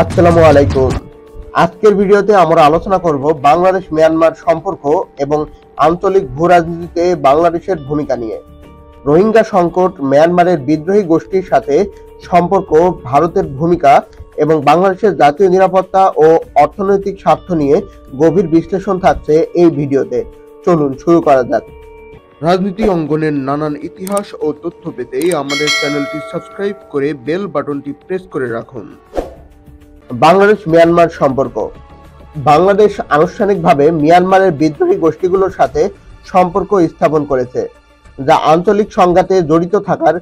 আসসালামু আলাইকুম। আজকের ভিডিওতে আমরা আলোচনা করব বাংলাদেশ মিয়ানমার সম্পর্ক এবং আঞ্চলিক ভূ-রাজনীতিতে বাংলাদেশের ভূমিকা নিয়ে। রোহিঙ্গা সংকট, মিয়ানমারের বিদ্রোহী গোষ্ঠীর সাথে সম্পর্ক, ভারতের ভূমিকা এবং বাংলাদেশের জাতীয় নিরাপত্তা ও অর্থনৈতিক স্বার্থ নিয়ে গভীর বিশ্লেষণ থাকছে এই ভিডিওতে। চলুন শুরু করা যাক। রাজনীতি অঙ্গনের নানান ইতিহাস ও তথ্য পেতে আমাদের চ্যানেলটি সাবস্ক্রাইব করে বেল বাটনটি প্রেস করে রাখুন। বাংলাদেশ মিয়ানমার সম্পর্ক। বাংলাদেশ আনুষ্ঠানিকভাবে মিয়ানমারের বিদ্রোহী গোষ্ঠীগুলোর সাথে সম্পর্ক স্থাপন করেছে, যা আঞ্চলিক সংঘাতে জড়িত থাকার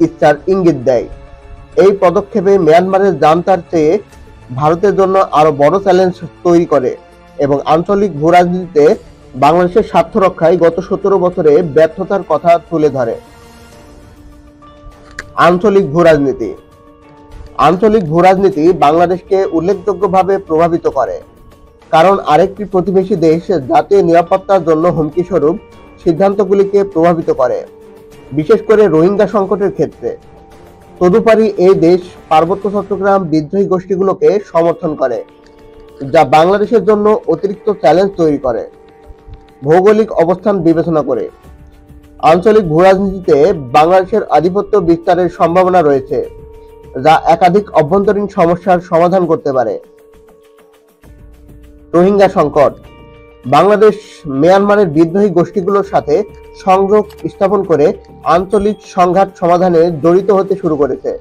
ইচ্ছার ইঙ্গিত দেয়। এই পদক্ষেপে মিয়ানমারের জান্তার চেয়ে ভারতের জন্য আরো বড় চ্যালেঞ্জ তৈরি করে এবং আঞ্চলিক ভূ-রাজনীতিতে বাংলাদেশের স্বার্থ রক্ষায় গত 17 বছরে ব্যর্থতার কথা তুলে ধরে। আঞ্চলিক ভূ-রাজনীতি। আঞ্চলিক ভূ-রাজনীতি বাংলাদেশকে উল্লেখযোগ্যভাবে প্রভাবিত করে, কারণ আরেকটি প্রতিবেশী দেশ জাতীয় নিরাপত্তার জন্য হুমকি স্বরূপ সিদ্ধান্তগুলিকে প্রভাবিত করে, বিশেষ করে রোহিঙ্গা সংকটের ক্ষেত্রে। তদুপরি এই দেশ পার্বত্য চট্টগ্রাম বিদ্রোহী গোষ্ঠীগুলোকে সমর্থন করে, যা বাংলাদেশের জন্য অতিরিক্ত চ্যালেঞ্জ তৈরি করে। ভৌগোলিক অবস্থান বিবেচনা করে আঞ্চলিক ভূ-রাজনীতিতে বাংলাদেশের আধিপত্য বিস্তারের সম্ভাবনা রয়েছে, যা একাধিক অভ্যন্তরীণ সমস্যার সমাধান করতে পারে। রোহিঙ্গা সংকট। বাংলাদেশ মিয়ানমারের বিদ্রোহী গোষ্ঠীগুলোর সাথে সংযোগ স্থাপন করে আঞ্চলিক সংঘাত সমাধানে জড়িত হতে শুরু করেছে।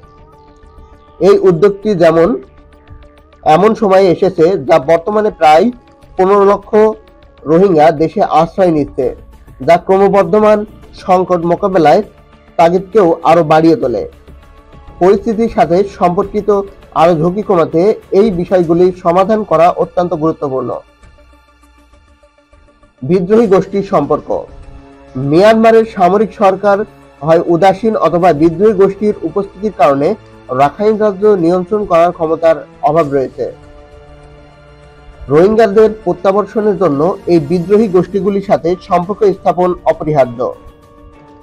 এই উদ্যোগটি এমন সময়ে এসেছে যা বর্তমানে প্রায় 15 লক্ষ রোহিঙ্গা দেশে আশ্রয় নিচ্ছে, যা ক্রমবর্ধমান সংকট মোকাবেলায় তাগিদকেও আরো বাড়িয়ে তোলে। পরিস্থিতির সাথে সম্পর্কিত আরো ঝুঁকি কমাতে এই বিষয়গুলি সমাধান করা অত্যন্ত গুরুত্বপূর্ণ। বিদ্রোহী গোষ্ঠীর সম্পর্ক। মিয়ানমারের সামরিক সরকার হয় উদাসীন অথবা বিদ্রোহী গোষ্ঠীর উপস্থিতির কারণে রাখাইন রাজ্য নিয়ন্ত্রণ করার ক্ষমতার অভাব রয়েছে। রোহিঙ্গাদের প্রত্যাবর্তনের জন্য এই বিদ্রোহী গোষ্ঠীগুলির সাথে সম্পর্ক স্থাপন অপরিহার্য,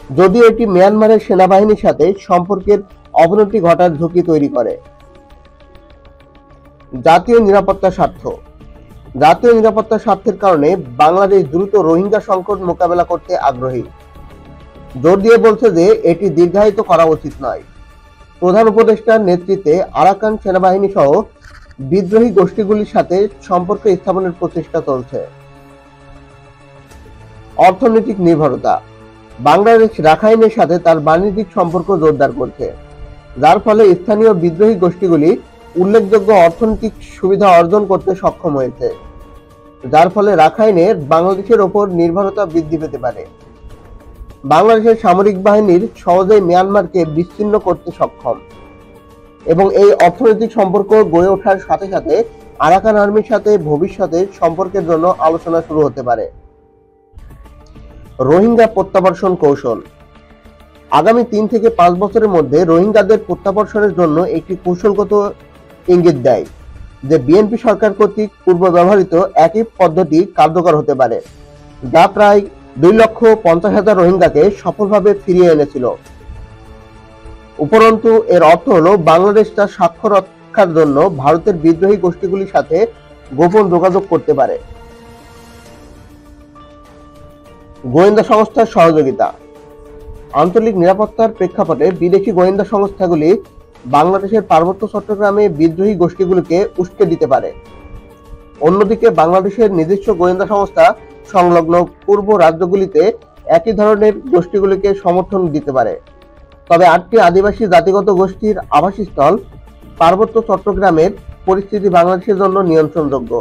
যদিও এটি মিয়ানমারের সেনাবাহিনীর সাথে সম্পর্কের অবনতি ঘটার ঝুঁকি তৈরি করে। জাতীয় নিরাপত্তা স্বার্থ। জাতীয় নিরাপত্তা স্বার্থের কারণে বাংলাদেশ দ্রুত রোহিঙ্গা সংকট মোকাবেলা করতে আগ্রহী, জোর দিয়ে বলছে যে এটি দীর্ঘায়িত করা উচিত নয়। প্রধান উপদেষ্টার নেতৃত্বে আরাকান সেনাবাহিনী সহ বিদ্রোহী গোষ্ঠীগুলির সাথে সম্পর্ক স্থাপনের প্রচেষ্টা চলছে। অর্থনৈতিক নির্ভরতা। বাংলাদেশ রাখাইনের সাথে তার বাণিজ্যিক সম্পর্ক জোরদার করছে, যার ফলে স্থানীয় বিদ্রোহী গোষ্ঠীগুলি উল্লেখযোগ্য অর্থনৈতিক সুবিধা অর্জন করতে সক্ষম হয়েছে, যার ফলে রাখাইনের বাংলাদেশের ওপর নির্ভরতা বৃদ্ধি পেতে পারে। বাংলাদেশের সামরিক বাহিনীর সহজেই মিয়ানমারকে বিচ্ছিন্ন করতে সক্ষম এবং এই অর্থনৈতিক সম্পর্ক গড়ে ওঠার সাথে সাথে আরাকান আর্মির সাথে ভবিষ্যতে সম্পর্কের জন্য আলোচনা শুরু হতে পারে। রোহিঙ্গা প্রত্যাবর্তন কৌশল। আগামী 3 থেকে 5 বছরের মধ্যে রোহিঙ্গাদের প্রত্যাবর্তনের জন্য একটি কৌশলগত ইঙ্গিত দেয় যে বিএনপি সরকার কর্তৃক পূর্ব ব্যবহৃত একই পদ্ধতি কার্যকর হতে পারে, যা প্রায় 2,50,000 রোহিঙ্গাকে সফলভাবে ফিরিয়ে এনেছিল। উপরন্তু এর অর্থ হলো বাংলাদেশ তার স্বার্থ রক্ষার জন্য ভারতের বিদ্রোহী গোষ্ঠীগুলির সাথে গোপন যোগাযোগ করতে পারে। গোয়েন্দা সংস্থার সহযোগিতা। আঞ্চলিক নিরাপত্তার প্রেক্ষাপটে বিদেশি গোয়েন্দা সংস্থাগুলি বাংলাদেশের পার্বত্য চট্টগ্রামে বিদ্রোহী গোষ্ঠীগুলিকে উস্কে দিতে পারে। অন্যদিকে বাংলাদেশের নিজস্ব গোয়েন্দা সংস্থা সংলগ্ন পূর্ব রাজ্যগুলিতে একই ধরনের গোষ্ঠীগুলিকে সমর্থন দিতে পারে। তবে 8টি আদিবাসী জাতিগত গোষ্ঠীর আবাসস্থল পার্বত্য চট্টগ্রামের পরিস্থিতি বাংলাদেশের জন্য নিয়ন্ত্রণযোগ্য।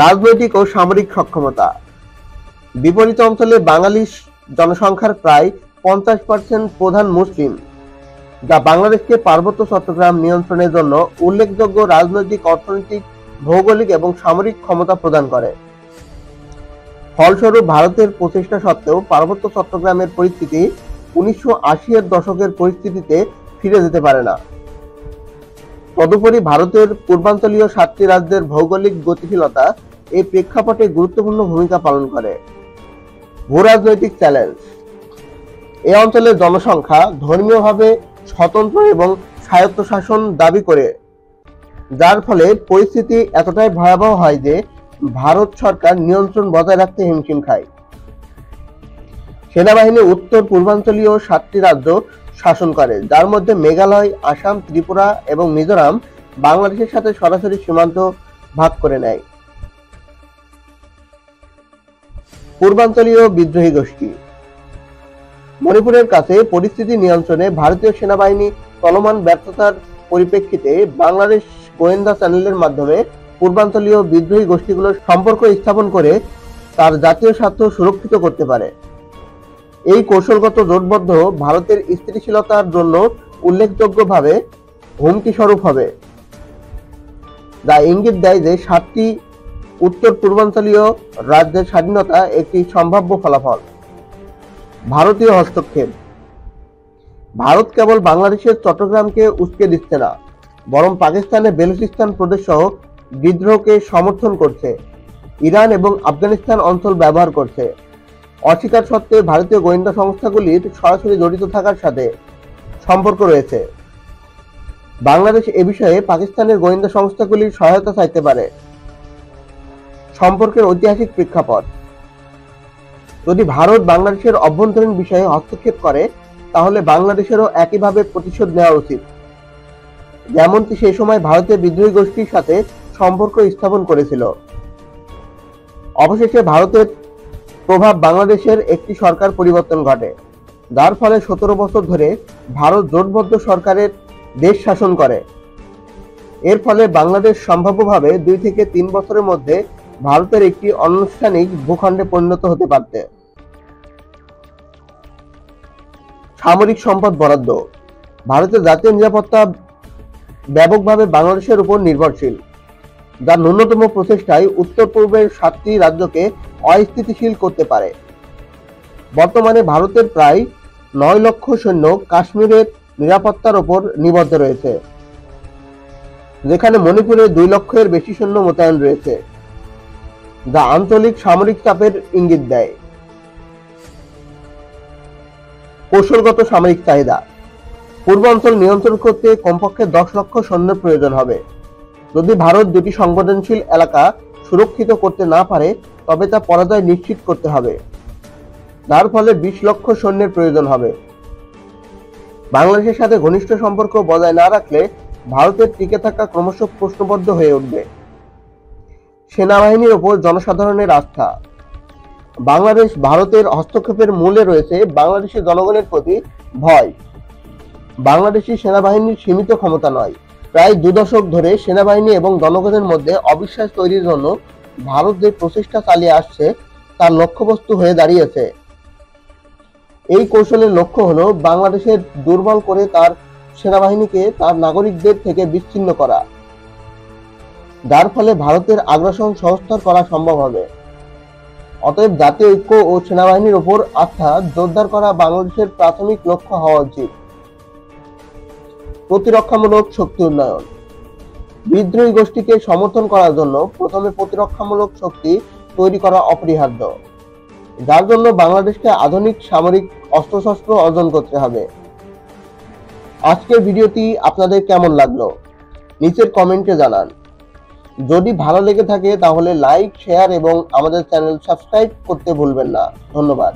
রাজনৈতিক ও সামরিক সক্ষমতা। বিপরীত অঞ্চলে বাঙালি জনসংখ্যার প্রায় 50% প্রধান মুসলিম, যা বাংলাদেশকে পার্বত্য চট্টগ্রাম নিয়ন্ত্রণের জন্য উল্লেখযোগ্য রাজনৈতিক, অর্থনৈতিক, ভৌগোলিক এবং সামরিক ক্ষমতা প্রদান করে। ফলস্বরূপ ভারতের প্রচেষ্টা সত্ত্বেও পার্বত্য চট্টগ্রামের পরিস্থিতি 1980-এর দশকের পরিস্থিতিতে ফিরে যেতে পারে না। তদুপরি ভারতের পূর্বাঞ্চলীয় 7টি রাজ্যের ভৌগোলিক গতিশীলতা এই প্রেক্ষাপটে গুরুত্বপূর্ণ ভূমিকা পালন করে। ভূ-রাজনৈতিক চ্যালেঞ্জ। এই অঞ্চলের জনসংখ্যা ধর্মীয়ভাবে স্বতন্ত্র এবং স্বায়ত্তশাসন দাবি করে, যার ফলে পরিস্থিতি এতটাই ভয়াবহ হয় যে ভারত সরকার নিয়ন্ত্রণ বজায় রাখতে হিমশিম খায়। সেনাবাহিনী উত্তর পূর্বাঞ্চলীয় 7টি রাজ্য শাসন করে, যার মধ্যে মেঘালয়, আসাম, ত্রিপুরা এবং মিজোরাম বাংলাদেশের সাথে সরাসরি সীমান্ত ভাগ করে নেয়। পূর্বাঞ্চলীয় বিদ্রোহী গোষ্ঠী। মণিপুরের কাছে পরিস্থিতি নিয়ন্ত্রণে ভারতীয় সেনাবাহিনী চলমান ব্যর্থতার পরিপ্রেক্ষিতে বাংলাদেশ গোয়েন্দা চ্যানেলের মাধ্যমে পূর্বাঞ্চলীয় বিদ্রোহী গোষ্ঠীগুলোর সম্পর্ক স্থাপন করে তার জাতীয় স্বার্থ সুরক্ষিত করতে পারে। এই কৌশলগত জোটবদ্ধ ভারতের স্থিতিশীলতার জন্য উল্লেখযোগ্যভাবে হুমকি স্বরূপ হবে, যা ইঙ্গিত দেয় যে 7টি উত্তর পূর্বাঞ্চলীয় রাজ্যের স্বাধীনতা একটি সম্ভাব্য ফলাফল। ভারতীয় হস্তক্ষেপ। ভারত কেবল বাংলাদেশের চট্টগ্রামকে উস্কে দিচ্ছে না, বরং পাকিস্তানের বেলুচিস্তান প্রদেশ সহ বিদ্রোহকে সমর্থন করছে, ইরান এবং আফগানিস্তান অঞ্চল ব্যবহার করছে। অস্বীকার সত্ত্বে ভারতীয় গোয়েন্দা সংস্থাগুলির সরাসরি জড়িত থাকার সাথে সম্পর্ক রয়েছে। বাংলাদেশ এ বিষয়ে পাকিস্তানের গোয়েন্দা সংস্থাগুলির সহায়তা চাইতে পারে। সম্পর্কের ঐতিহাসিক প্রেক্ষাপট। যদি ভারত বাংলাদেশের অভ্যন্তরীণ বিষয়ে হস্তক্ষেপ করে, তাহলে বাংলাদেশেরও একইভাবে প্রতিশোধ নেওয়া উচিত, যেমনটি সেই সময় ভারতের বিদ্রোহী গোষ্ঠীর সাথে সম্পর্ক স্থাপন করেছিল। অবশেষে ভারতের প্রভাব বাংলাদেশের একটি সরকার পরিবর্তন ঘটে, যার ফলে 17 বছর ধরে ভারত জোটবদ্ধ সরকারের দেশ শাসন করে। এর ফলে বাংলাদেশ সম্ভাব্যভাবে 2 থেকে 3 বছরের মধ্যে ভারতের একটি অনানুষ্ঠানিক ভূখণ্ডে পরিণত হতে পারত। সামরিক সম্পদ বরাদ্দ। ভারতের জাতীয় নিরাপত্তা ব্যাপকভাবে বাংলাদেশের উপর নির্ভরশীল, যার ন্যূনতম প্রচেষ্টায় উত্তর পূর্বের 7টি রাজ্যকে অস্থিতিশীল করতে পারে। বর্তমানে ভারতের প্রায় 9 লক্ষ সৈন্য কাশ্মীরের নিরাপত্তার উপর নিবদ্ধ রয়েছে, যেখানে মণিপুরে 2 লক্ষের বেশি সৈন্য মোতায়েন রয়েছে, যা আঞ্চলিক সামরিক চাপের ইঙ্গিত দেয়। কৌশলগত সামরিক চাহিদা। পূর্বাঞ্চল নিয়ন্ত্রণ করতে কমপক্ষে 10 লক্ষ সৈন্যের প্রয়োজন হবে। যদি ভারত 2টি সংবেদনশীল এলাকা সুরক্ষিত করতে না পারে, তবে তা পরাজয় নিশ্চিত করতে হবে, যার ফলে 20 লক্ষ সৈন্যের প্রয়োজন হবে। বাংলাদেশের সাথে ঘনিষ্ঠ সম্পর্ক বজায় না রাখলে ভারতের টিকে থাকা ক্রমশ প্রশ্নবদ্ধ হয়ে উঠবে। সেনাবাহিনীর ওপর জনসাধারণের আস্থা। বাংলাদেশ ভারতের হস্তক্ষেপের মূলে রয়েছে বাংলাদেশের জনগণের প্রতি ভয়। বাংলাদেশি সেনাবাহিনীর সীমিত ক্ষমতা নয়, প্রায় 2 দশক ধরে সেনাবাহিনী এবং জনগণের মধ্যে অবিশ্বাস তৈরির জন্য ভারত যে প্রচেষ্টা চালিয়ে আসছে তার লক্ষ্যবস্তু হয়ে দাঁড়িয়েছে। এই কৌশলের লক্ষ্য হলো বাংলাদেশের দুর্বল করে তার সেনাবাহিনীকে তার নাগরিকদের থেকে বিচ্ছিন্ন করা, যার ফলে ভারতের আগ্রাসন সহজতর করা সম্ভব হবে। অতএব জাতীয় ঐক্য ও সেনাবাহিনীর উপর আস্থা জোরদার করা বাংলাদেশের প্রাথমিক লক্ষ্য হওয়া উচিত। প্রতিরক্ষামূলক শক্তি উন্নয়ন। বিদ্রোহী গোষ্ঠীকে সমর্থন করার জন্য প্রথমে প্রতিরক্ষামূলক শক্তি তৈরি করা অপরিহার্য, যার জন্য বাংলাদেশকে আধুনিক সামরিক অস্ত্রশস্ত্র অর্জন করতে হবে। আজকের ভিডিওটি আপনাদের কেমন লাগলো নিচের কমেন্টে জানান। যদি ভালো লেগে থাকে তাহলে লাইক, শেয়ার এবং আমাদের চ্যানেল সাবস্ক্রাইব করতে ভুলবেন না। ধন্যবাদ।